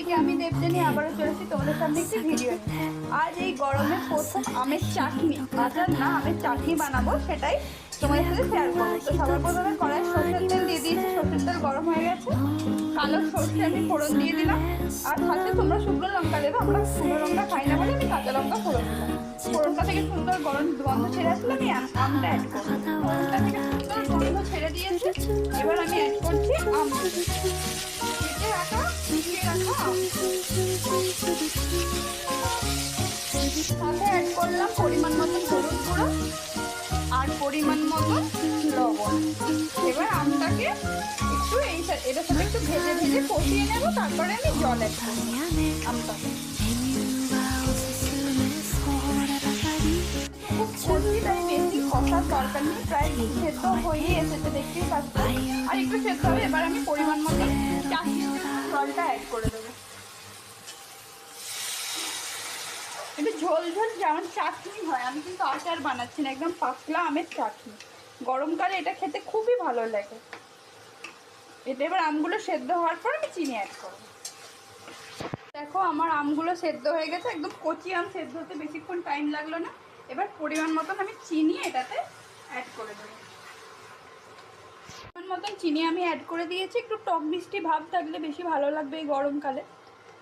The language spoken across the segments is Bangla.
সবাইকে, আমি দেবজানি আবারও চলেছি তোমাদের সামনে একটি ভিডিও নিয়ে। আজ এই গরমে প্রথম আমের চাটনি, আচার না আমের চাটনি বানাবো, সেটাই তোমাদের সাথে শেয়ার করবো। তো সবার প্রথমে কড়াই সর্ষের তেল দিয়ে দিয়েছি, সর্ষের তেল গরম হয়ে গেছে। কালো সর্ষে আমি ফোড়ন দিয়ে দিলাম, আর সাথে তোমরা শুকনো লঙ্কা দেবে, আমরা শুকনো লঙ্কা খাই না বলে আমি কাঁচা লঙ্কা ফোড়ন দিলাম। ফোড়নটা থেকে সুন্দর গরম গন্ধ ছেড়ে আসলে আমি আমটা অ্যাড করবো। ফোড়নটা থেকে সুন্দর গন্ধ ছেড়ে দিয়েছি, এবার আমি অ্যাড করছি আম, কেটে রাখা মিশিয়ে রাখা আম। সাথে অ্যাড করলাম পরিমাণ মতন হলুদ গুঁড়ো আর পরিমাণ মতন লবণ। এবার আমটাকে একটু এটার সাথে একটু ভেজে ভেজে কষিয়ে নেবো, তারপরে আমি জল অ্যাড করবো আমটাকে। খুব কষি, তাই বেশি কষার দরকার নেই, প্রায় সেদ্ধ হয়ে এসেছে দেখতেই পাচ্ছ। আর একটু সেদ্ধ হবে, এবার আমি পরিমাণ মতো জলটা অ্যাড করে দেবো। একটু ঝোল ঝোল যেমন চাটনি হয়, আমি কিন্তু আচার বানাচ্ছি না, একদম পাতলা আমের চাটনি। গরমকালে এটা খেতে খুবই ভালো লাগে। এটা এবার আমগুলো সেদ্ধ হওয়ার পর আমি চিনি অ্যাড করবো। দেখো আমার আমগুলো সেদ্ধ হয়ে গেছে, একদম কচি আম, সেদ্ধ হতে বেশিক্ষণ টাইম লাগলো না। এবার পরিমাণ মতন আমি চিনি এটাতে অ্যাড করে দেবো। পরিমাণ মতন চিনি আমি অ্যাড করে দিয়েছি, একটু টক মিষ্টি ভাব থাকলে বেশি ভালো লাগবে এই গরমকালে।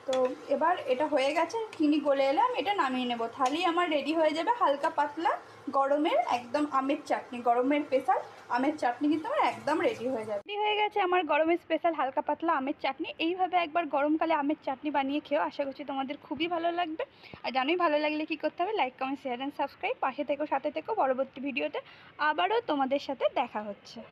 তো এবার এটা হয়ে গেছে, চিনি গলে এলে আমি এটা নামিয়ে নেব। থালি আমার রেডি হয়ে যাবে হালকা পাতলা গরমের একদম আমের চাটনি। গরমের স্পেশাল আমের চাটনি কিন্তু আমার একদম রেডি হয়ে যাবে। রেডি হয়ে গেছে আমার গরমের স্পেশাল হালকা পাতলা আমের চাটনি। এইভাবে একবার গরমকালে আমের চাটনি বানিয়ে খেও, আশা করছি তোমাদের খুবই ভালো লাগবে। আর জানোই ভালো লাগলে কী করতে হবে, like comment share and subscribe. পাশে থেকো, সাথে থেকো, পরবর্তী ভিডিওতে আবারও তোমাদের সাথে দেখা হচ্ছে।